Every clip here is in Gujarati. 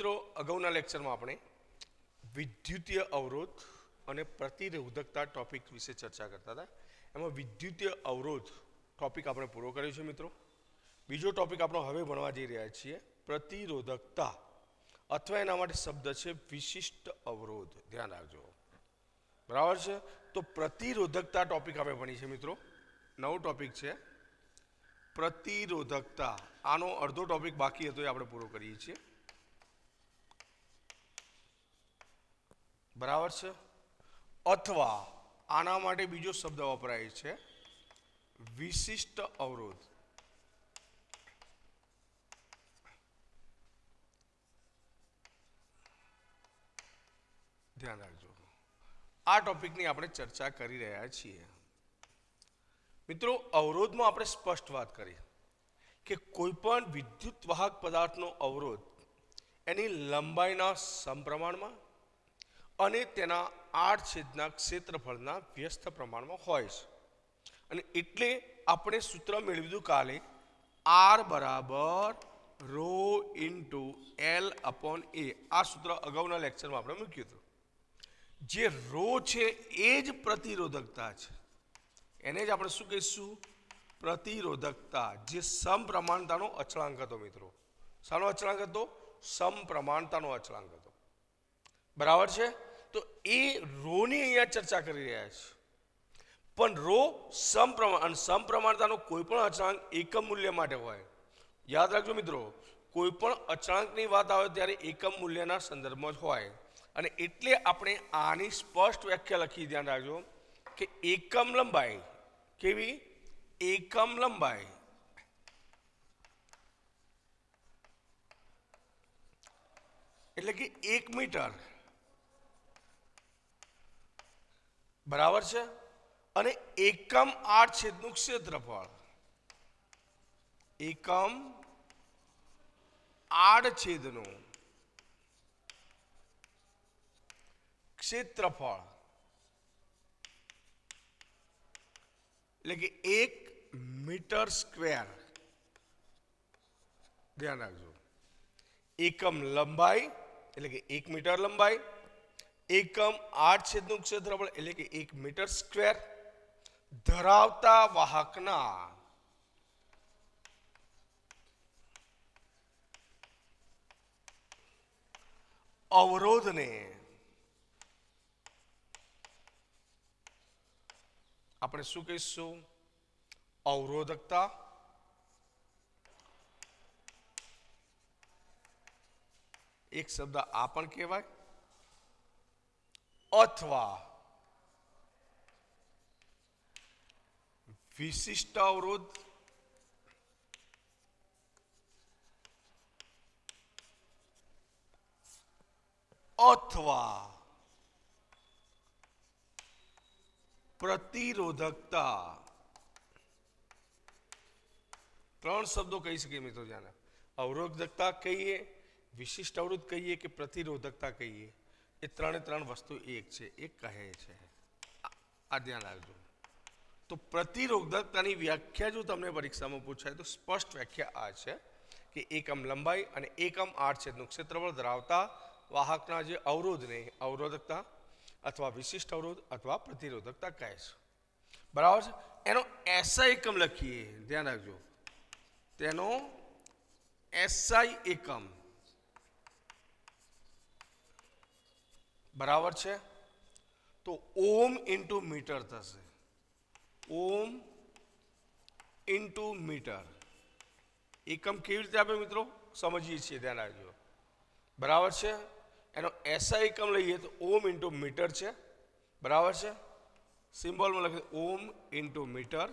મિત્રો અગાઉના લેક્ચરમાં આપણે વિદ્યુતીય અવરોધ અને પ્રતિરોધકતા ટોપિક વિશે ચર્ચા કરતા હતા. એમાં વિદ્યુતીય અવરોધ ટોપિક આપણે પૂરો કર્યો છે મિત્રો. બીજો ટોપિક આપણે હવે ભણવા જઈ રહ્યા છીએ પ્રતિરોધકતા, અથવા એના માટે શબ્દ છે વિશિષ્ટ અવરોધ. ધ્યાન રાખજો, બરાબર છે. તો પ્રતિરોધકતા ટોપિક આપણે ભણી છે મિત્રો. નવો ટોપિક છે પ્રતિરોધકતા. આનો અડધો ટોપિક બાકી હતો, એ આપણે પૂરો કરીએ છીએ, બરાબર છે. અથવા આના માટે બીજો શબ્દ વપરાય છે વિશિષ્ટ અવરોધ. ધ્યાન રાખજો, આ ટોપિકની આપણે ચર્ચા કરી રહ્યા છીએ મિત્રો. અવરોધમાં આપણે સ્પષ્ટ વાત કરી કે કોઈ પણ વિદ્યુત વાહક પદાર્થનો અવરોધ એની લંબાઈના સમપ્રમાણમાં અને તેના આડછેદના ક્ષેત્રફળના વ્યસ્ત પ્રમાણમાં હોય છે. અને એટલે આપણે સૂત્ર મેળવી દીધું કાલે, R બરાબર rho into L upon A. આ સૂત્ર અગાઉના લેક્ચરમાં આપણે મૂક્યું હતું. જે રો છે એ જ પ્રતિરોધકતા છે, એને જ આપણે શું કહીશું? પ્રતિરોધકતા. જે સમપ્રમાણતાનો અચળાંક હતો મિત્રો. શાનો અચળાંક હતો? સમપ્રમાણતાનો અચળાંક હતો, બરાબર છે. તો એ રોની અહીંયા ચર્ચા કરી રહ્યા છે. પણ રો સમપ્રમાણ, અને સમપ્રમાણતાનો કોઈ પણ અચળાંક એકમ મૂલ્ય માટે હોય. યાદ રાખજો મિત્રો, કોઈ પણ અચળાંકની વાત આવે ત્યારે એકમ મૂલ્યના સંદર્ભમાં જ હોય. અને એટલે આપણે આની સ્પષ્ટ વ્યાખ્યા લખી, ધ્યાન રાખજો, કે એકમ લંબાઈ કેવી? એકમ લંબાઈ એટલે કે 1 મીટર, બરાબર છે. અને એકમ આડછેદનું ક્ષેત્રફળ, એકમ આડછેદનું ક્ષેત્રફળ એટલે કે 1 મીટર સ્ક્વેર. ધ્યાન રાખજો, એકમ લંબાઈ એટલે કે 1 મીટર લંબાઈ, એકમ આડછેદનું ક્ષેત્રફળ એટલે કે 1 મીટર સ્ક્વેર ધરાવતા વાહકના અવરોધને આપણે શું કહીશું? અવરોધકતા. એક શબ્દ આ પણ કહેવાય, અથવા વિશિષ્ટ અવરોધ, અથવા પ્રતિરોધકતા. ત્રણ શબ્દો કહી શકીએ મિત્રો. જાણે અવરોધકતા કહીએ, વિશિષ્ટ અવરોધ કહીએ કે પ્રતિરોધકતા કહીએ, એ ત્રણ વસ્તુ એક છે, એ કહે છે. આ ધ્યાન રાખજો. તો પ્રતિરોધકતાની વ્યાખ્યા જો તમને પરીક્ષામાં પૂછાય તો સ્પષ્ટ વ્યાખ્યા આ છે કે એકમ લંબાઈ અને એકમ આડછેદનું ક્ષેત્રફળ ધરાવતા વાહકના જે અવરોધને અવરોધકતા અથવા વિશિષ્ટ અવરોધ અથવા પ્રતિરોધકતા કહે છે, બરાબર છે. એનો એસઆઈ એકમ લખીએ, ધ્યાન રાખજો, તેનો એસઆઈ એકમ, બરાબર છે. તો ઓમ ઇન્ટુ મીટર થશે. ઓમ ઇન્ટુ મીટર. એકમ કેવી રીતે આપે મિત્રો? સમજીએ છીએ, ધ્યાન રાખજો, બરાબર છે. એનો એસઆઈ એકમ લઈએ તો ઓમ ઇન્ટુ મીટર છે, બરાબર છે. સિમ્બોલમાં લખીએ ઓમ ઇન્ટુ મીટર.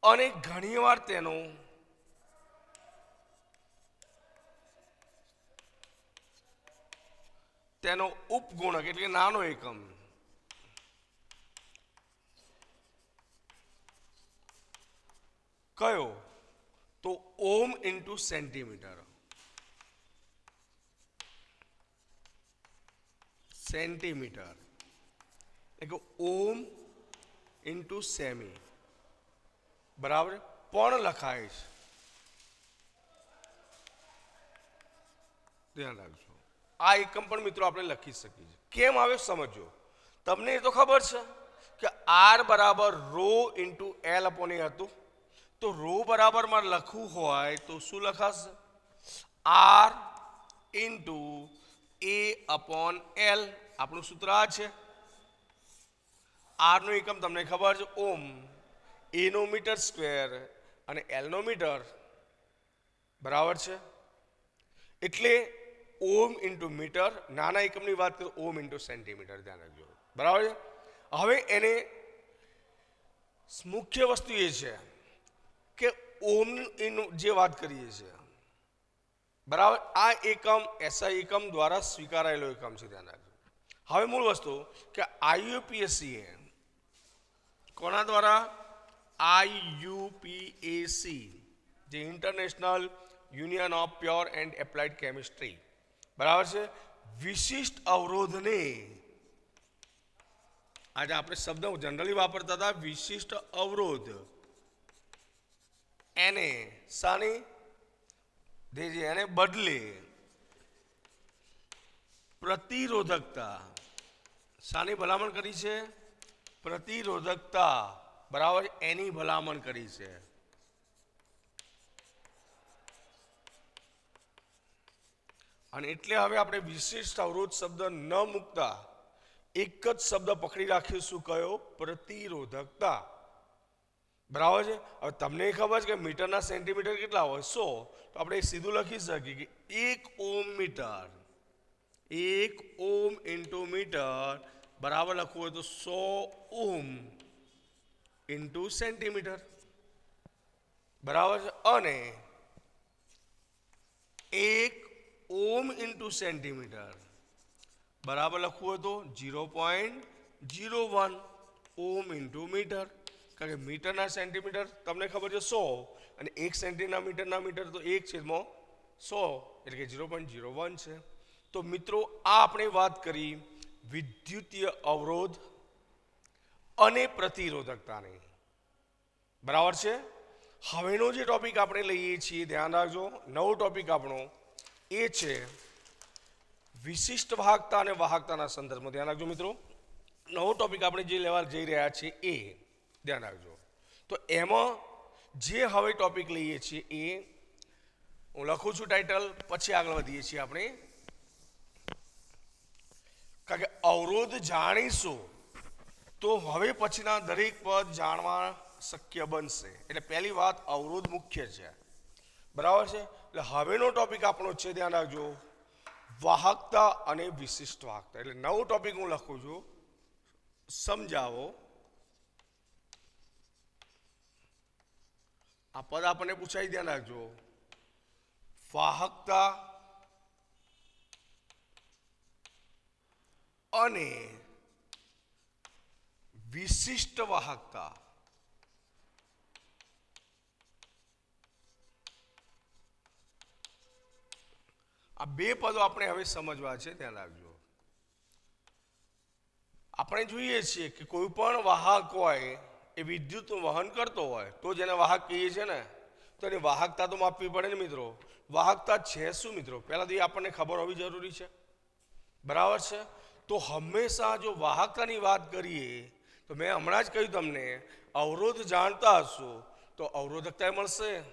અને ઘણીવાર તેનો ઉપગુણક એટલે કે નાનો એકમ કયો? તો ઓમ ઇન્ટુ સેન્ટીમીટર. સેન્ટીમીટર એટલે કે ઓમ ઇન્ટુ સેમી, બરાબર. પણ લખાય છે ધ્યાન રાખજો આ એકમ પણ મિત્રો આપણે લખી શકીએ છીએ કેમ આવે સમજો તમને એ તો ખબર છે કે આર બરાબર રો ઇન્ટુ એલ અપોન એ હતું તો રો બરાબર મારે લખવું હોય તો શું લખાશે આર ઇન્ટુ એ અપોન એલ આપણું સૂત્ર આ છે આર નો એકમ તમને ખબર છે ઓમ એ નો મીટર સ્ક્વેર અને એલ નો મીટર બરાબર છે એટલે ઓમ ઇન્ટુ મીટર નાના એકમની વાત કરીએ ઓમ ઇન્ટુ સેન્ટીમીટર ધ્યાન રાખજો બરાબર છે હવે એને મુખ્ય વસ્તુ એ છે કે ઓમ જે વાત કરીએ છીએ બરાબર આ એકમ એસઆઈ એકમ દ્વારા સ્વીકારાયેલો એકમ છે ધ્યાન રાખજો હવે મૂળ વસ્તુ કે આઈયુપીએસસી કોના દ્વારા આઈયુપીએસસી જે international union of pure and applied chemistry બરાબર છે વિશિષ્ટ અવરોધને આજે આપણે શબ્દ જનરલી વાપરતા હતા વિશિષ્ટ અવરોધ એને સાની એને બદલે પ્રતિરોધકતા શાની ભલામણ કરી છે પ્રતિરોધકતા બરાબર એની ભલામણ કરી છે અને એટલે હવે આપણે વિશિષ્ટ અવરોધ શબ્દ ન મૂકતા એક જ શબ્દ પકડી રાખીશું કયો પ્રતિરોધકતા બરાબર છે હવે તમને ખબર છે કે મીટરના સેન્ટીમીટર કેટલા હોય 100 તો આપણે સીધું લખી શકીએ કે 1 ઓમ મીટર 1 ઓમ ઇન્ટુ મીટર બરાબર લખવું હોય તો 100 ઓમ ઇન્ટુ સેન્ટીમીટર બરાબર છે અને 1 ઓમ ઇન્ટુ સેન્ટીમીટર બરાબર લખવું હોય તો 0.01 ઓમ ઇન્ટુ મીટર કારણ કે મીટરના સેન્ટીમીટર તમને ખબર છે 100 અને 1 સેન્ટીમીટરના મીટર તો 1/100 એટલે કે 0.01 છે તો મિત્રો આ આપણે વાત કરી વિદ્યુતીય અવરોધ અને પ્રતિરોધકતાની બરાબર છે હવેનો જે ટોપિક આપણે લઈએ છીએ ધ્યાન રાખજો નવો ટોપિક આપણો એ છે વિશિષ્ટ વાહકતા અને વાહકતાના સંદર્ભમાં ધ્યાન રાખજો મિત્રો નવો ટોપિક આપણે જે લેવા જઈ રહ્યા છીએ એ ધ્યાન રાખજો તો એમાં જે હવે ટોપિક લઈએ છીએ એ હું લખું છું ટાઇટલ પછી આગળ વધીએ છીએ આપણે કારણ કે અવરોધ જાણીશું તો હવે પછીના દરેક પદ જાણવા શક્ય બનશે એટલે પહેલી વાત અવરોધ મુખ્ય છે બરાબર છે એટલે હવેનો ટોપિક આપણો છે ધ્યાન રાખજો વાહકતા અને વિશિષ્ટ વાહકતા એટલે નવો ટોપિક હું લખું છું સમજાવો આ પદ આપણને પૂછાઈ ધ્યાન રાખજો વાહકતા અને વિશિષ્ટ વાહકતા આ બે પદો આપણે હવે સમજવા છે ધ્યાન રાખજો આપણે જોઈએ છીએ કે કોઈ પણ વાહક હોય એ વિદ્યુતનું વહન કરતો હોય તો જેને વાહક કહીએ છીએ ને તો એની વાહકતા તો માપવી પડે ને મિત્રો વાહકતા છે શું મિત્રો પહેલા તો એ આપણને ખબર હોવી જરૂરી છે બરાબર છે તો હંમેશા જો વાહકતાની વાત કરીએ તો મેં હમણાં જ કહ્યું તમને અવરોધ જાણતા હશો તો અવરોધકતા મળશે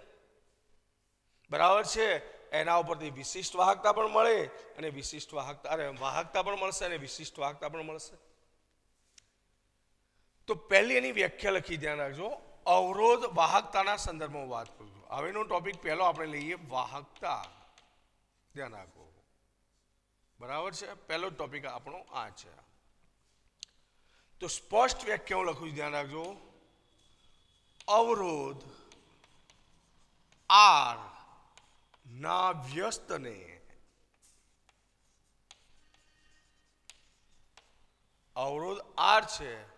બરાબર છે એના ઉપરથી વિશિષ્ટ વાહકતા પણ મળે અને વિશિષ્ટ વાહકતા પણ મળશે અને વિશિષ્ટ વાહકતા પણ મળશે તો પહેલી એની વ્યાખ્યા લખી ધ્યાન રાખજો અવરોધ વાહકતાના સંદર્ભમાં વાત કરું છું હવેનો ટોપિક પહેલો આપણે લઈએ વાહકતા ધ્યાન રાખો બરાબર છે પહેલો ટોપિક આપણો આ છે તો સ્પષ્ટ વ્યાખ્યા હું લખું છું ધ્યાન રાખજો અવરોધ આર ના વ્યસ્તને અવરોધ આર છે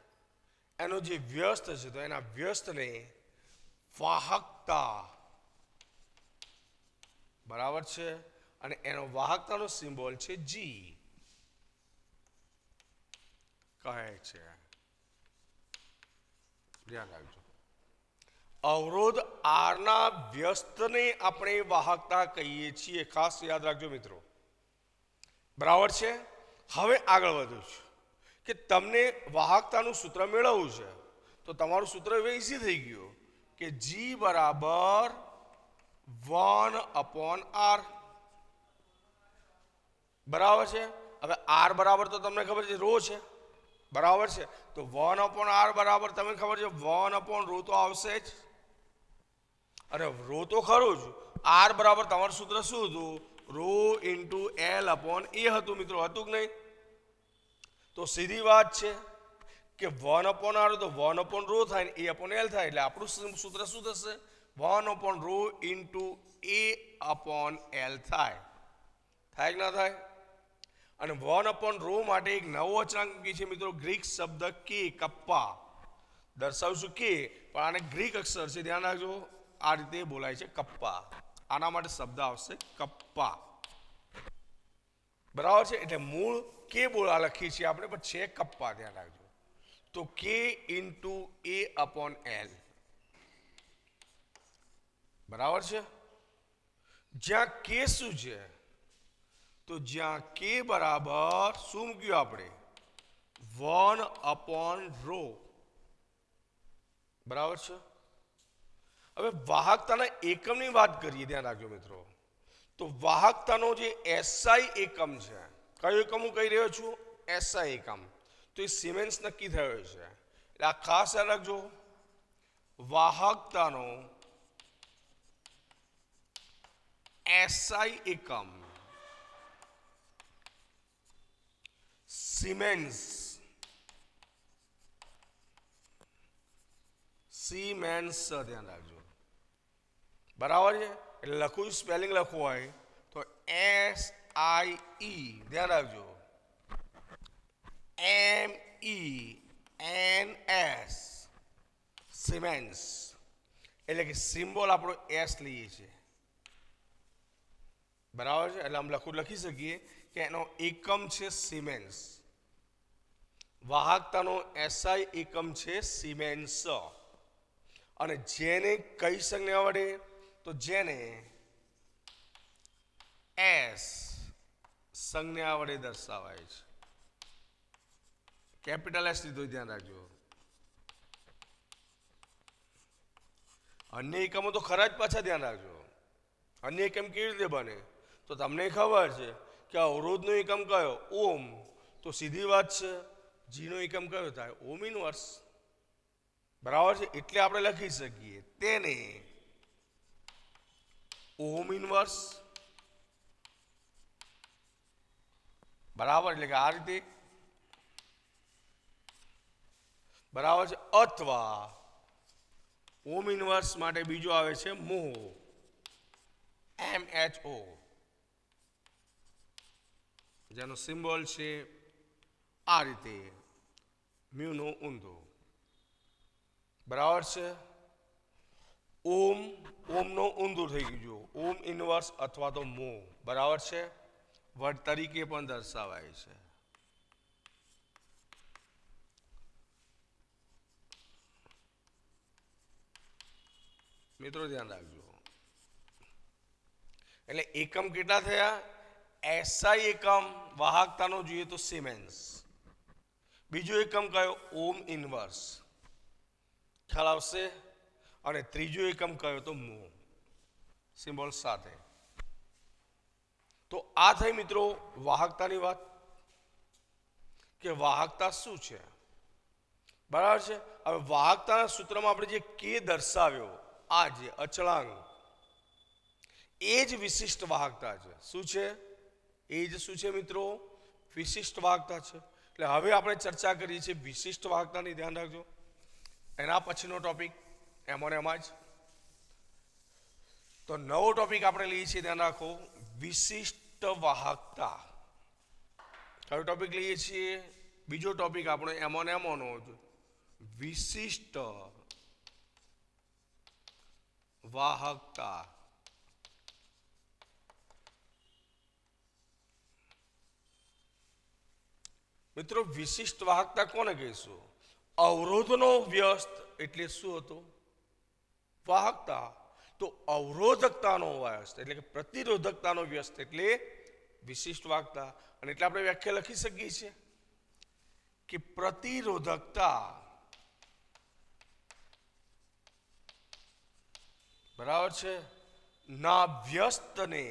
એનો જે વ્યસ્ત છે તો એના વ્યસ્તને વાહકતા બરાબર છે અને એનો વાહકતાનો સિમ્બોલ છે જી કહે છે ધ્યાન રાખજો અવરોધ આરના વ્યસ્તને આપણે વાહકતા કહીએ છીએ ખાસ યાદ રાખજો મિત્રો બરાબર છે. હવે આગળ વધું છું કે તમને વાહકતાનું સૂત્ર મેળવવું છે, તો તમારું સૂત્ર હવે ઈઝી થઈ ગયું કે G બરાબર 1/r. બરાબર છે. હવે R બરાબર તો તમને ખબર છે રો છે, બરાબર છે. તો 1/r બરાબર તમને ખબર છે 1/ρ તો આવશે જ, અને રો તો ખરું જ. R બરાબર તમારું સૂત્ર શું હતું? રો ઇન્ટુ L/A હતું મિત્રો, હતું કે નહીં? તો સીધી વાત છે કે 1/r તો 1/ρ થાય ને A/L થાય, એટલે આપણું સૂત્ર શું થશે? 1/ρ ઇન્ટુ A/L થાય. થાય કે ના થાય? અને 1/ρ માટે એક નવો અચળાંક મૂકી છે મિત્રો, ગ્રીક શબ્દ કે, કપ્પા. દર્શાવશું કે, પણ આને ગ્રીક અક્ષર છે, ધ્યાન રાખજો. આ રીતે બોલાય છે કપ્પા. આના માટે શબ્દ આવશે કપ્પા. બરાબર છે. એટલે મૂળ કે બોલા લખીએ છીએ આપણે, પણ છે કપ્પા, ધ્યાન રાખજો. તો કે ઇન્ટુ A/L. બરાબર છે. જ્યાં કે શું છે? તો જ્યાં કે બરાબર શું મૂક્યું આપણે? 1/ρ. બરાબર છે. હવે વાહકતાના એકમની વાત કરીએ, ધ્યાન રાખજો મિત્રો. તો વાહકતાનો જે SI એકમ છે, કયો એકમ હું કહી રહ્યો છું? SI એકમ. તો એ સિમેન્સ નક્કી થયો છે, એટલે આ ખાસ યાદ રાખજો. વાહકતાનો SI એકમ સિમેન્સ. સિમેન્સ, ધ્યાન રાખજો. બરાબર છે. એટલે લખું, સ્પેલિંગ લખવું હોય તો SIE, ધ્યાન રાખજો. MENS, siemens. એટલે કે સિમ્બોલ આપણો S લઈએ છીએ. બરાબર છે. એટલે આમ લખી શકીએ કે એનો એકમ છે સિમેન્સ. વાહકતાનો SI એકમ છે સિમેન્સ. અને જેને કઈ સંજ્ઞા વડે? તો જેને S સંજ્ઞા વડે દર્શાવાય છે. કેપિટલ S લીધું, ધ્યાન રાખજો. અન્ય એકમો તો ખરા જ, પાછા ધ્યાન રાખજો. અન્ય એકમ કેવી રીતે બને? તો તમને ખબર છે કે અવરોધનો એકમ કયો? ઓમ. તો સીધી વાત છે, જીનો એકમ કયો થાય? ઓમ ઇનવર્સ. બરાબર છે. એટલે આપણે લખી શકીએ તેને ઓમ ઇનવર્સ. બરાબર. એટલે કે આ રીતે. બરાબર છે. અથવા ઓમ ઇનવર્સ માટે બીજો આવે છે MHO, જેનો સિમ્બોલ છે આ રીતે, મ્યુનો ઊંધો. બરાબર છે. ઓમનો ઊંધું થઈ ગયું, ઓમ ઇનવર્સ અથવા તો MHO. બરાબર છે. વર્ડ તરીકે પણ દર્શાવાય છે. મિત્રો ધ્યાન રાખજો. એટલે એકમ કેટલા થયા? SI એકમ વાહકતાનો જોઈએ તો સિમેન્સ. બીજો એકમ કયો? ઓમ ઇનવર્સ. ખ્યાલ આવશે. અને ત્રીજો એકમ કયો? તો MHO, સિમ્બોલ સાથે. તો આ થઈ મિત્રો વાહકતાની વાત, કે વાહકતા શું છે. બરાબર છે. હવે વાહકતાના સૂત્રમાં આપણે જે કે દર્શાવ્યો, આ જે અચળાંક, એ જ વિશિષ્ટ વાહકતા છે. શું છે? એ જ શું છે મિત્રો? વિશિષ્ટ વાહકતા છે. એટલે હવે આપણે ચર્ચા કરીએ છીએ વિશિષ્ટ વાહકતાની, ધ્યાન રાખજો. એના પછીનો ટોપિક એમાં જ. તો નવો ટોપિક આપણે લઈએ છીએ, ધ્યાન રાખો, વિશિષ્ટ વાહકતા. કયો ટોપિક લઈએ છીએ? બીજો ટોપિક આપણે એમોનો વિશિષ્ટ વાહકતા. મિત્રો વિશિષ્ટ વાહકતા કોને કહીશું? અવરોધનો વ્યસ્ત એટલે શું હતો? વાહકતા. તો અવરોધકતાનો વ્યસ્ત એટલે કે પ્રતિરોધકતાનો વ્યસ્ત એટલે વિશિષ્ટ વાહકતા, અને એટલે આપણે વ્યાખ્યા લખી શકીએ છીએ કે પ્રતિરોધકતા બરાબર છે ના વ્યસ્તને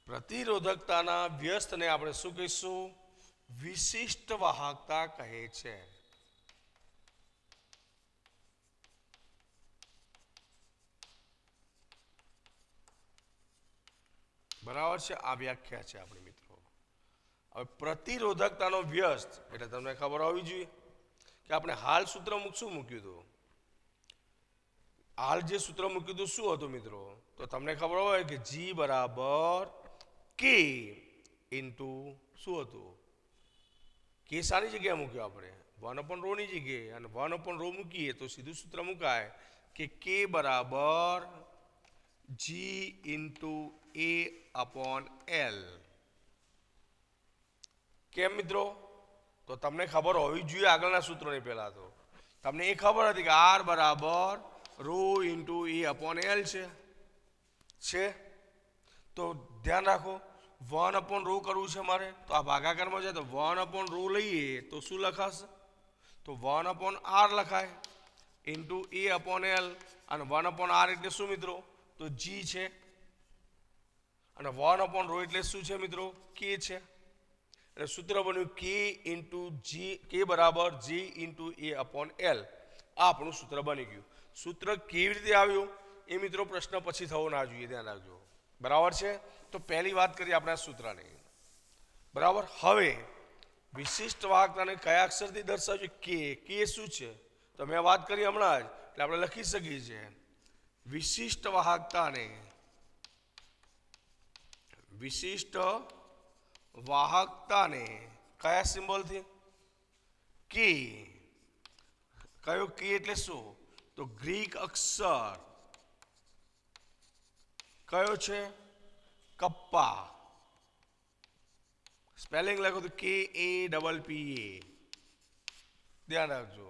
પ્રતિરોધકતાના વ્યસ્તને આપણે શું કહીશું? વિશિષ્ટ વાહકતા કહે છે. બરાબર છે, આ વ્યાખ્યા છે આપણી મિત્રો. હવે પ્રતિરોધકતાનો વ્યસ્ત એટલે તમને ખબર હોવી જોઈએ કે આપણે હાલ સૂત્ર શું મૂક્યું હતું? હાલ જે સૂત્ર મૂક્યું હતું શું હતું મિત્રો? તો તમને ખબર હોય કે G બરાબર K ઇન્ટુ શું હતું? K સારી જગ્યાએ મૂક્યો આપણે 1/ρ ની જગ્યાએ, અને 1/ρ મૂકીએ તો સીધું સૂત્ર મુકાય કે K બરાબર G ઇન્ટુ A/L. કેમ મિત્રો? તો તમને ખબર હોવી જોઈએ આગળના સૂત્રોની પહેલા તો તમને એ ખબર હતી કે R બરાબર ρ ઇન્ટુ A/L છે. તો ધ્યાન રાખો 1/ρ કરવું છે મારે, તો આ ભાગાકારમાં જાય તો 1/ρ લઈએ તો શું લખાશે? તો 1/R લખાય ઇન્ટુ A/L, અને 1/R એટલે શું મિત્રો? તો G છે, અને 1/ρ એટલે શું છે મિત્રો? K છે. એટલે સૂત્ર બન્યું K ઇન્ટુ G, K બરાબર G ઇન્ટુ A/L. આ આપણું સૂત્ર બની ગયું. સૂત્ર કેવી રીતે આવ્યું એ મિત્રો પ્રશ્ન પછી થવો ના જોઈએ, ધ્યાન રાખજો. બરાબર છે. તો પહેલી વાત કરીએ આપણે આ સૂત્રની. બરાબર. હવે વિશિષ્ટ વાહકતાને કયા અક્ષરથી દર્શાવ્યું? K શું છે? તો મેં વાત કરી હમણાં જ, એટલે આપણે લખી શકીએ છીએ વિશિષ્ટ વાહકતાને કયા સિમ્બોલથી? K. કયો K એટલે શું? તો ગ્રીક અક્ષર કયો છે? કપ્પા. સ્પેલિંગ લખો તો KAPPA. ધ્યાન રાખજો,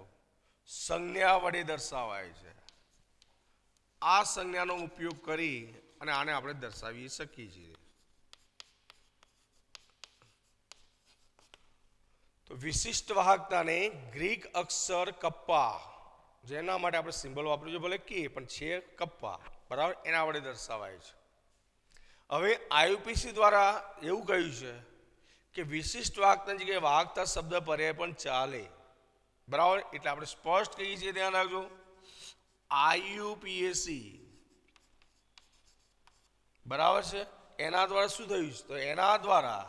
સંજ્ઞા વડે દર્શાવાય છે. આ સંજ્ઞાનો ઉપયોગ કરી અને આને આપણે દર્શાવી શકીએ છીએ. તો વિશિષ્ટ વાહકતાને ગ્રીક અક્ષર કપ્પા, જેના માટે આપણે સિમ્બોલ વાપર્યું છે, ભલે K પણ છે કપ્પા, બરાબર, એના વડે દર્શાવાય છે. હવે IUPAC દ્વારા એવું કહ્યું છે કે વિશિષ્ટ વાહકતાની જગ્યાએ વાહકતા શબ્દ પર્યાય પણ ચાલે. બરાબર. એટલે આપણે સ્પષ્ટ કહીએ છીએ, ધ્યાન રાખજો, IUPAC બરાબર છે, એના દ્વારા શું થયું છે? તો એના દ્વારા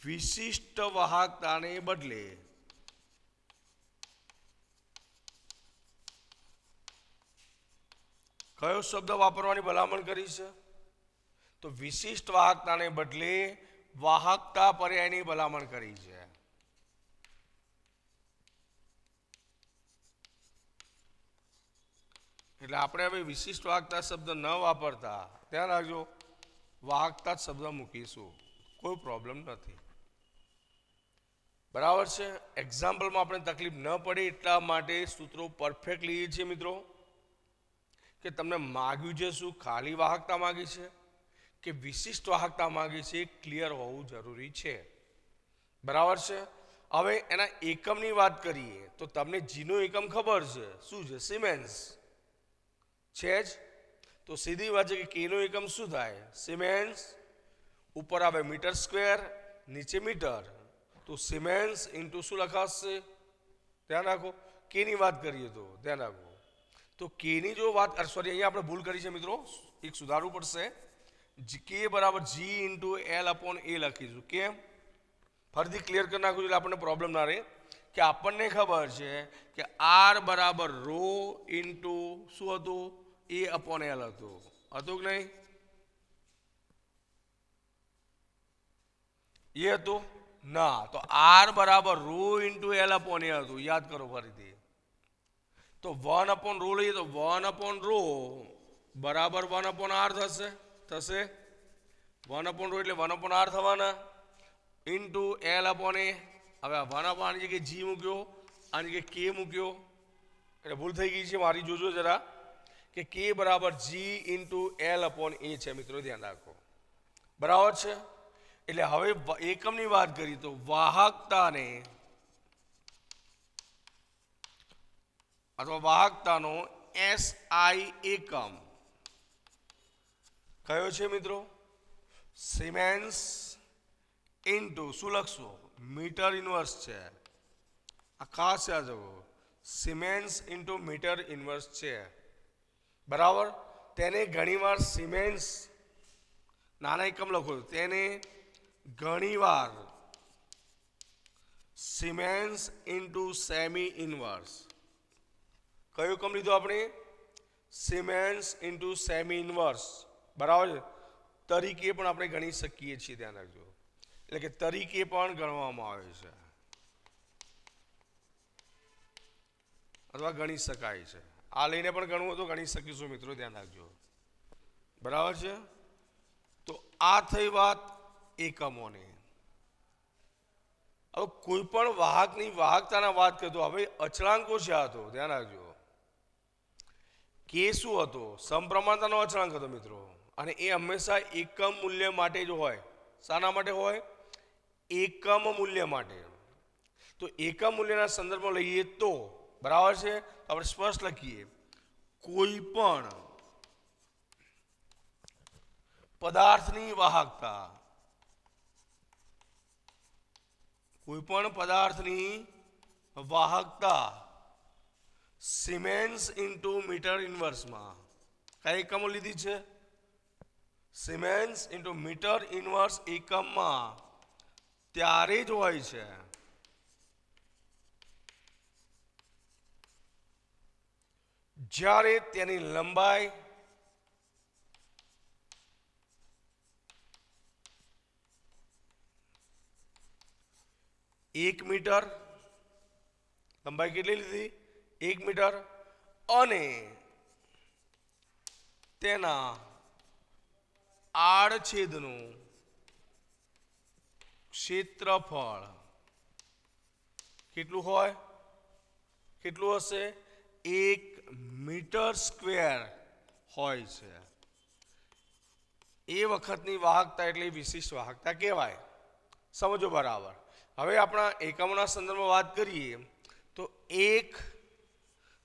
વિશિષ્ટ વાહકતાને બદલે કયો શબ્દ વાપરવાની ભલામણ કરી છે? તો વિશિષ્ટ વાહકતાને બદલે વાહકતા પર્યાયની ભલામણ કરી છે. એટલે આપણે હવે વિશિષ્ટ વાહકતા શબ્દ ન વાપરતા, ધ્યાન રાખજો, વાહકતા જ શબ્દ મૂકીશું, કોઈ પ્રોબ્લેમ નથી. બરાબર છે. એક્ઝામ્પલમાં આપણે તકલીફ ન પડે એટલા માટે સૂત્રો પરફેક્ટ લઈએ છીએ મિત્રો, કે તમને માગ્યું છે શું? ખાલી વાહકતા માગી છે કે વિશિષ્ટ વાહકતા માગી છે? ક્લિયર હોવું જરૂરી છે. બરાબર છે. હવે એના એકમની વાત કરીએ તો તમને જીનો એકમ ખબર છે, શું છે? સિમેન્સ છે જ. તો સીધી વાત છે કે કેનો એકમ શું થાય? સિમેન્સ. ઉપર આવે મીટર સ્ક્વેર, નીચે મીટર, તો સિમેન્સ ઇન્ટુ શું લખાશે? ધ્યાન રાખો, કેની વાત કરીએ તો ધ્યાન રાખો, તો કેની જો વાત, સોરી અહીંયા આપણે ભૂલ કરી છે મિત્રો, એક સુધારવું પડશે. K બરાબર G ઇન્ટુ L/A લખીશું. કેમ? ફરીથી ક્લિયર કરી નાખું એટલે આપણને પ્રોબ્લેમ ના રહે. કે આપણને ખબર છે કે R બરાબર ρ ઇન્ટુ શું હતું? A/L હતું કે નહીં? એ હતું ના. તો R બરાબર ρ ઇન્ટુ L/A હતું. યાદ કરો ફરીથી. તો 1/ρ લઈએ તો 1/ρ બરાબર 1/R થશે. 1/ρ એટલે 1/R થવાના ઇન્ટુ L/A. હવે 1/R ની જગ્યાએ G મૂક્યો, આની જગ્યાએ K મૂક્યો, એટલે ભૂલ થઈ ગઈ છે મારી, જોજો જરા, કે કે બરાબર જી ઇન્ટુ એલ અપોન એ છે મિત્રો, ધ્યાન રાખો. બરાબર છે. એટલે હવે એકમની વાત કરીએ તો વાહકતાને અથવા વાહકતાનો એસઆઈ એકમ કયો છે મિત્રો? સિમેન્સ ઇન્ટુ શું લખશો? મીટર ઇન્વર્સ છે. આ ખાસ યાદ રાખો, સિમેન્સ ઇન્ટુ મીટર ઇન્વર્સ છે. બરાબર. તેને ઘણીવાર સિમેન્સ નાના એકમ લખો, તેને ઘણીવાર સિમેન્સ ઇન્ટુ સેમી ઇન્વર્સ. કયું એકમ લીધું આપણે? Siemens into semi inverse. બરાબર છે. તરીકે પણ આપણે ગણી શકીએ છીએ, ધ્યાન રાખજો. એટલે કે તરીકે પણ ગણવામાં આવે છે અથવા ગણી શકાય છે. આ લઈને પણ ગણવું તો ગણી શકીશું મિત્રો, ધ્યાન રાખજો. બરાબર છે. તો આ થઈ વાત એકમોની. હવે કોઈ પણ વાહકની વાહકતાના વાત કરતો, હવે અચળાંકો છે આ તો ધ્યાન રાખજો. કે શું હતો? સમપ્રમાણતાનો અચળાંક હતો મિત્રો, અને એ હંમેશા એકમ મૂલ્ય માટે જ હોય. શાના માટે હોય? એકમ મૂલ્ય માટે. તો એકમ મૂલ્યના સંદર્ભમાં લઈએ તો બરાબર છે. આપણે સ્પષ્ટ લખીએ, કોઈ પણ પદાર્થની વાહકતા, કોઈ પણ પદાર્થની વાહકતા સિમેન્સ ઇન્ટુ મીટર ઇન્વર્સમાં કઈ એકમો લીધી છે? સિમેન્સ ઇન્ટુ મીટર ઇન્વર્સ એકમમાં ત્યારે જ હોય છે જ્યારે તેની લંબાઈ એક મીટર, લંબાઈ કેટલી લીધી? 1 મીટર, અને તેના આડછેદનું ક્ષેત્રફળ કેટલું હોય? કેટલું હશે? 1 મીટર સ્ક્વેર હોય છે. એ વખતની વાહકતા એટલે વિશિષ્ટ વાહકતા કહેવાય. સમજો બરાબર. હવે આપણા એકમોના સંદર્ભમાં વાત કરીએ તો એક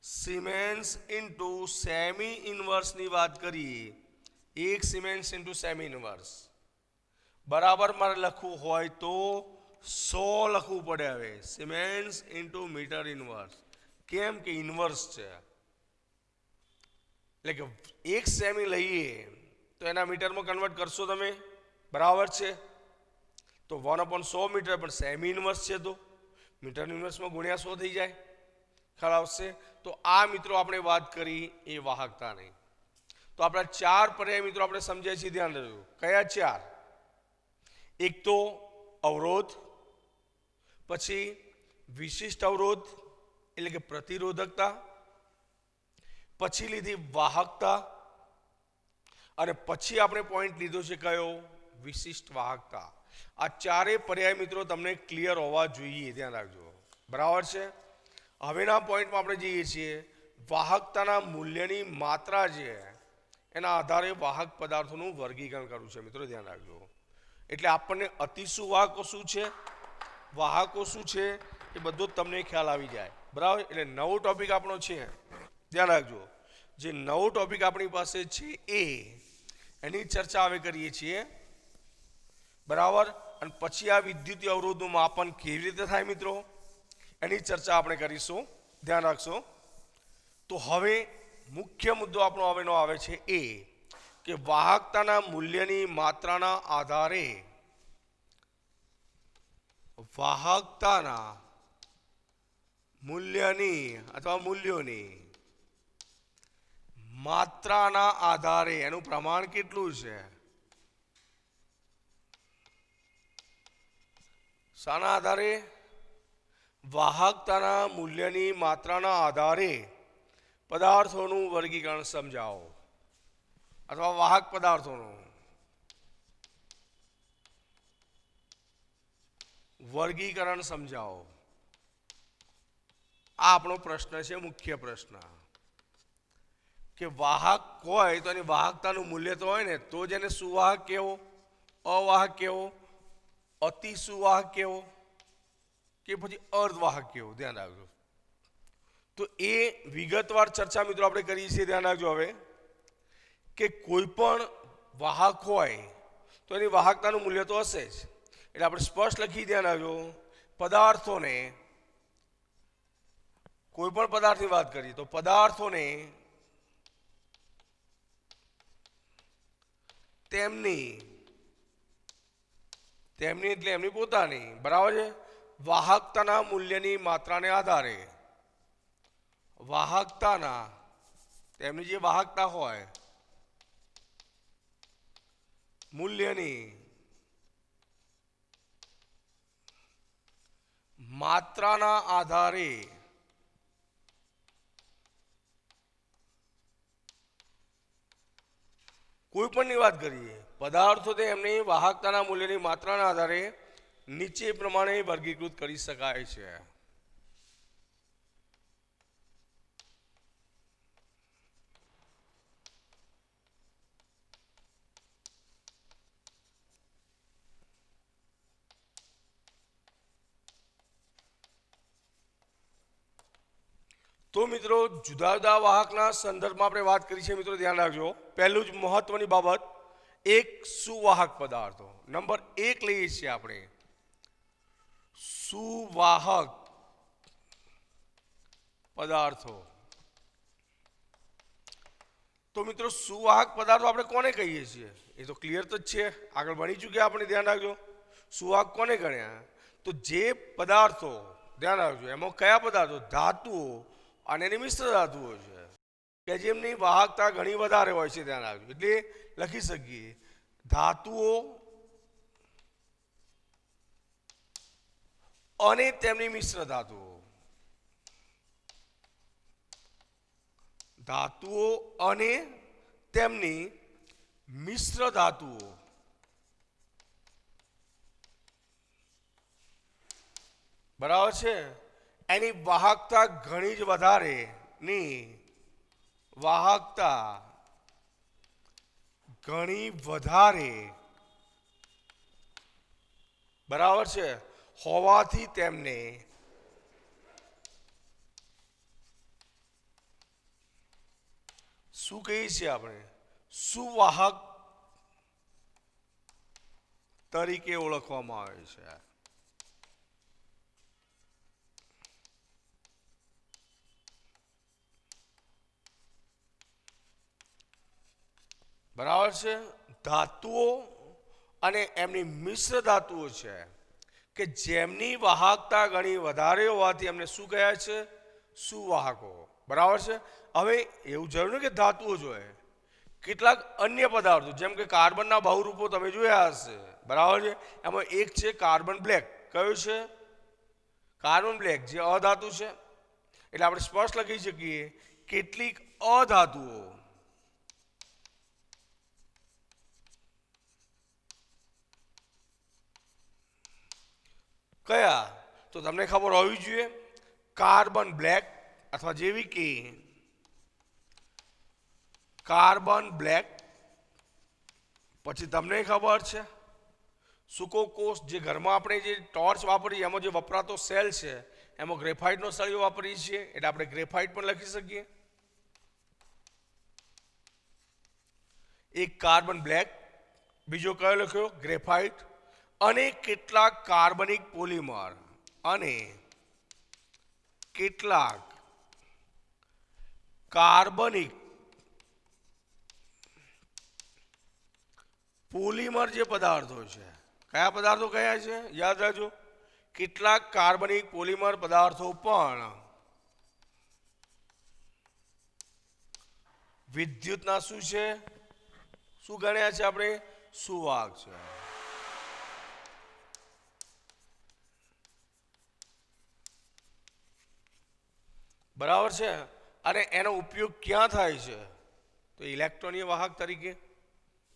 સિમેન્સ ઇન્ટુ સેમી ઇન્વર્સની વાત કરીએ. એક સિમેન્સ ઇન્ટુ સેમી ઇન્વર્સ બરાબર મારે લખવું હોય તો 100 લખવું પડે. હવે સિમેન્સ ઇન્ટુ મીટર ઇન્વર્સ. કેમ કે ઇન્વર્સ છે, એટલે કે એક સેમી લઈએ તો એના મીટરમાં કન્વર્ટ કરશો તમે. બરાબર છે. તો 1/100 મીટર, પણ સેમી ઇન્વર્સ છે તો મીટર ઇન્વર્સમાં ગુણ્યા 100 થઈ જાય. ખ્યાલ આવશે. તો આ મિત્રો આપણે વાત કરી એ વાહકતાની. તો આપણા 4 પર્યાય મિત્રો આપણે સમજ્યા છીએ, ધ્યાન રાખજો. કયા 4? એક તો અવરોધ, પછી વિશિષ્ટ અવરોધ એટલે કે પ્રતિરોધકતા, પછી લીધી વાહકતા, અને પછી આપણે પોઈન્ટ લીધો છે કયો? વિશિષ્ટ વાહકતા. આ ચારે પર્યાય મિત્રો તમને ક્લિયર હોવા જોઈએ, ધ્યાન રાખજો. બરાબર છે. હવેના પોઈન્ટમાં આપણે જઈએ છીએ. વાહકતાના મૂલ્યની માત્રા છે એના આધારે વાહક પદાર્થોનું વર્ગીકરણ કરવું છે મિત્રો, ધ્યાન રાખજો. એટલે આપણને અતિસુવાહકો શું છે, વાહકો શું છે, એ બધું જ તમને ખ્યાલ આવી જાય. બરાબર. એટલે નવો ટોપિક આપણો છે, ધ્યાન રાખજો. જે નવો ટોપિક આપણી પાસે છે એની ચર્ચા હવે કરીએ છીએ. બરાબર. અને પછી આ વિદ્યુતીય અવરોધનું માપન કેવી રીતે થાય મિત્રો, એની ચર્ચા આપણે કરીશું, ધ્યાન રાખશો. તો હવે મુખ્ય મુદ્દો આપણો હવેનો આવે છે એ કે વાહકતાના મૂલ્યની માત્રાના આધારે વાહકતાના મૂલ્યની અથવા મૂલ્યોની માત્રાના આધારે એનું પ્રમાણ કેટલું છે, શાના આધારે? વાહકતાના મૂલ્યની માત્રાના આધારે પદાર્થોનું વર્ગીકરણ સમજાવો, અથવા વાહક પદાર્થોનું વર્ગીકરણ સમજાવો. આ આપણો પ્રશ્ન છે, મુખ્ય પ્રશ્ન. કે વાહક હોય તો એની વાહકતાનું મૂલ્ય તો હોય ને, તો જ એને સુવાહક કેવો, અવાહક કેવો, અતિ સુવાહક કેવો કે પછી અર્ધવાહક કેવો, ધ્યાન રાખજો. તો એ વિગતવાર ચર્ચા મિત્રો આપણે કરીએ છીએ. ધ્યાન રાખજો હવે કે કોઈ પણ વાહક હોય તો એની વાહકતાનું મૂલ્ય તો હશે જ. એટલે આપણે સ્પષ્ટ લખી, ધ્યાન રાખજો, પદાર્થોને, કોઈ પણ પદાર્થની વાત કરીએ તો પદાર્થોને તેમની એટલે એમની પોતાની, બરાબર છે, વાહકતાના મૂલ્યની માત્રાને આધારે, વાહકતાના, તેમની જે વાહકતા હોય મૂલ્યની માત્રાના આધારે કોઈ પણની વાત કરીએ, પદાર્થો તે એમની વાહકતાના મૂલ્યની માત્રાના આધારે નીચે પ્રમાણે વર્ગીકૃત કરી શકાય છે. તો મિત્રો જુદા જુદા વાહકના સંદર્ભમાં આપણે વાત કરી છે. મિત્રો ધ્યાન રાખજો, પહેલું જ મહત્વની બાબત, એક સુવાહક પદાર્થો. નંબર 1 લઈએ છીએ આપણે, સુવાહક પદાર્થો. તો મિત્રો સુવાહક પદાર્થો આપણે કોને કહીએ છીએ એ તો ક્લિયર તો જ છે, આગળ ભણી ચૂક્યા આપણે. ધ્યાન રાખજો, સુવાહક કોને ગણ્યા? તો જે પદાર્થો, ધ્યાન રાખજો, એમાં કયા પદાર્થો? ધાતુઓ અને એની મિશ્ર ધાતુઓ છે કે જેમની વાહકતા ઘણી વધારે હોય છે. ધ્યાન રાખજો, એટલે લખી શકીએ ધાતુઓ અને તેમની મિશ્ર ધાતુઓ. ધાતુઓ અને તેમની મિશ્ર ધાતુઓ, બરાબર છે, એની વાહકતા ઘણી જ વધારે ની, વાહકતા ઘણી વધારે, બરાબર છે, હોવાથી તેમને શું કહીએ છીએ આપણે? સુવાહક તરીકે ઓળખવામાં આવે છે. બરાબર છે, ધાતુઓ અને એમની મિશ્ર ધાતુઓ છે કે જેમની વાહકતા ઘણી વધારે હોવાથી એમને શું કહે છે? સુવાહકો. બરાબર છે. હવે એવું જરૂર નથી કે ધાતુઓ જોઈએ, કેટલાક અન્ય પદાર્થો જેમ કે કાર્બનના બહુરૂપો તમે જોયા હશે, બરાબર છે, એમાં એક છે કાર્બન બ્લેક. કયું છે? કાર્બન બ્લેક, જે અધાતુ છે. એટલે આપણે સ્પષ્ટ લખી શકીએ કેટલીક અધાતુઓ, કયા? તો તમને ખબર હોવી જોઈએ, કાર્બન બ્લેક અથવા જેવી કે કાર્બન બ્લેક, પછી તમને ખબર છે સૂકો કોષ, જે ઘરમાં આપણે જે ટોર્ચ વાપરીએ એમાં જે વપરાતો સેલ છે એમાં ગ્રેફાઇટનો સળિયો વાપરીએ છીએ, એટલે આપણે ગ્રેફાઇટ પણ લખી શકીએ. એક કાર્બન બ્લેક, બીજો કયો લખ્યો? ગ્રેફાઇટ. અને કેટલાક કાર્બનિક પોલિમર, અને કેટલાક કાર્બનિક પોલિમર જે પદાર્થો છે, કયા પદાર્થો કયા છે? યાદ રાખજો, કેટલાક કાર્બનિક પોલિમર પદાર્થો પણ વિદ્યુતના શું છે? શું ગણ્યા છે આપણે? સુવાહક છે. બરાબર છે. અને એનો ઉપયોગ ક્યાં થાય છે? તો ઇલેક્ટ્રોનીય વાહક તરીકે,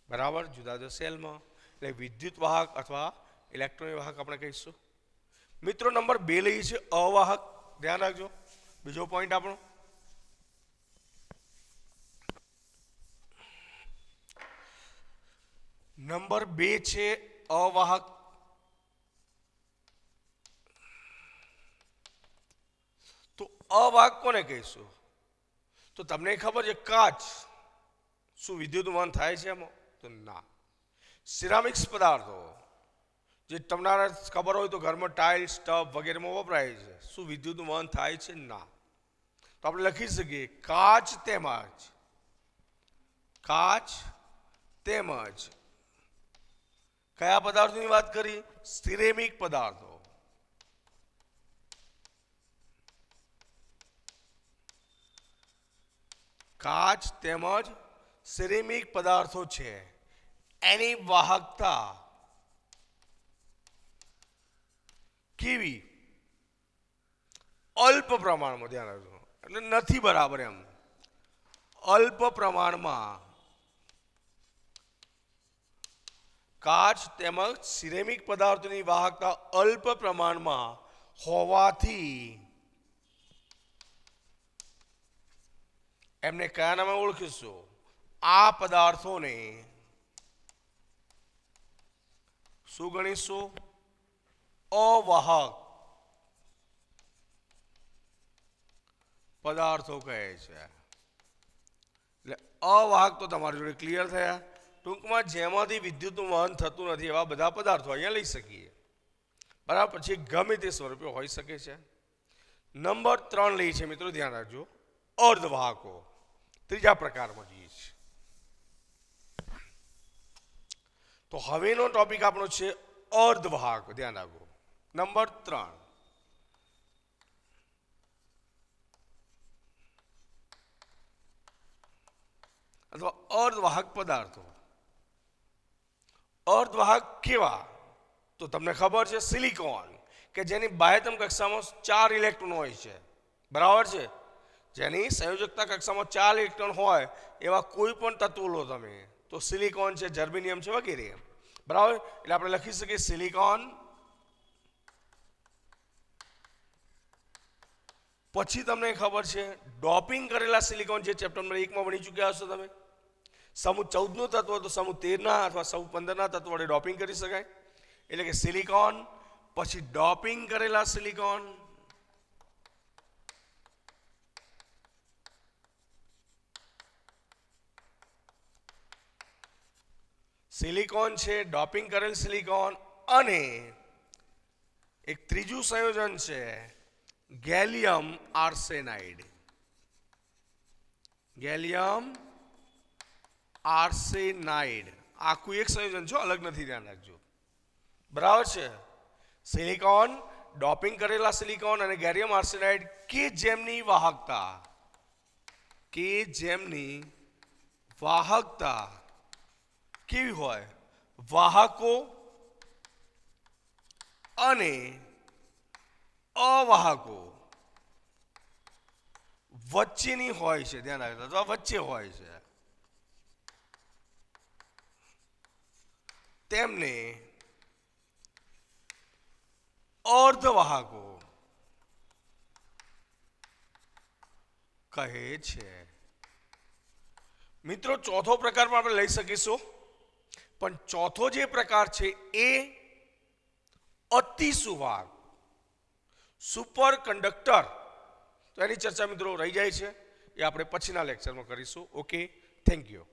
બરાબર, જુદા જુદા સેલમાં. એટલે વિદ્યુત વાહક અથવા ઇલેક્ટ્રોનિક વાહક આપણે કહીશું. મિત્રો નંબર 2 લઈએ છીએ અવાહક. ધ્યાન રાખજો, બીજો પોઈન્ટ આપણો નંબર 2 છે અવાહક. તો અવાહક કોને કહીશું? તો તમને ખબર છે કાચ શું વિદ્યુતવહન થાય છે એમાં? તો ના. સિરામિક્સ પદાર્થો જે તમને ખબર હોય તો ઘરમાં ટાઇલ્સ ટબ વગેરેમાં વપરાય છે, શું વિદ્યુતવહન થાય છે? ના. તો આપણે લખી શકીએ કાચ તેમજ કયા પદાર્થોની વાત કરી? સિરેમિક પદાર્થો. કાચ તેમજ સિરેમિક પદાર્થો છે એની વાહકતા કેવી? અલ્પ પ્રમાણમાં. ધ્યાન રાખજો, એટલે નથી બરાબર એમ. અલ્પ પ્રમાણમાં કાચ તેમજ સિરેમિક પદાર્થોની વાહકતા અલ્પ પ્રમાણમાં હોવાથી એમને કયા નામે ઓળખીશું? આ પદાર્થોને શું ગણીશું? અવાહક પદાર્થો કહે છે. એટલે અવાહક તો તમારી જોડે ક્લિયર થયા. ટૂંકમાં જેમાંથી વિદ્યુતનું વહન થતું નથી એવા બધા પદાર્થો અહીંયા લઈ શકીએ, બરાબર. પછી ગમે તે સ્વરૂપે હોઈ શકે છે. નંબર 3 લઈ છે મિત્રો, ધ્યાન રાખજો, અર્ધવાહકો. ત્રીજા પ્રકારમાં જઈએ છીએ. તો હવેનો ટોપિક આપણો છે અર્ધવાહક. ધ્યાન રાખો, નંબર 3. અથવા અર્ધવાહક પદાર્થો. અર્ધવાહક કેવા? તો તમને ખબર છે સિલિકોન, કે જેની બાહ્યતમ કક્ષામાં 4 ઇલેક્ટ્રોન હોય છે, બરાબર છે. જેની સંયોજકતા કક્ષામાં 4 ઇલેક્ટ્રોન હોય એવા કોઈ પણ તત્વો લો તમે તો સિલિકોન છે, જર્મેનિયમ છે વગેરે, બરાબર. એટલે આપણે લખી શકીએ સિલિકોન. પછી તમને ખબર છે ડોપિંગ કરેલા સિલિકોન, જે ચેપ્ટર નંબર 1 માં ભણી ચૂક્યા હશો તમે. સમૂહ 14 નું તત્વ તો સમૂહ 13 અથવા સમૂહ 15 તત્વો વડે ડોપિંગ કરી શકાય. એટલે કે સિલિકોન, પછી ડોપિંગ કરેલા સિલિકોન, સિલિકોન છે, ડોપિંગ કરેલ સિલિકોન, અને એક ત્રીજું સંયોજન છે ગેલિયમ આર્સેનાઇડ. ગેલિયમ આર્સેનાઇડ આખું એક સંયોજન છે, અલગ નથી, ધ્યાન રાખજો, બરાબર છે. સિલિકોન, ડોપિંગ કરેલા સિલિકોન અને ગેલિયમ આર્સેનાઇડ કે જેમની વાહકતા કેવી હોય? વાહકો અને અવાહકો વચ્ચેની હોય છે. ધ્યાન રાખજો, અથવા વચ્ચે હોય છે. તેમને અર્ધવાહકો કહે છે. મિત્રો ચોથો પ્રકાર પણ આપણે લઈ શકીશું, પણ ચોથો જે પ્રકાર છે એ અતિ સુવાહક, સુપર કંડક્ટર. તો એની ચર્ચા મિત્રો રહી જાય છે, એ આપણે પછીના લેક્ચરમાં કરીશું. Okay, thank you.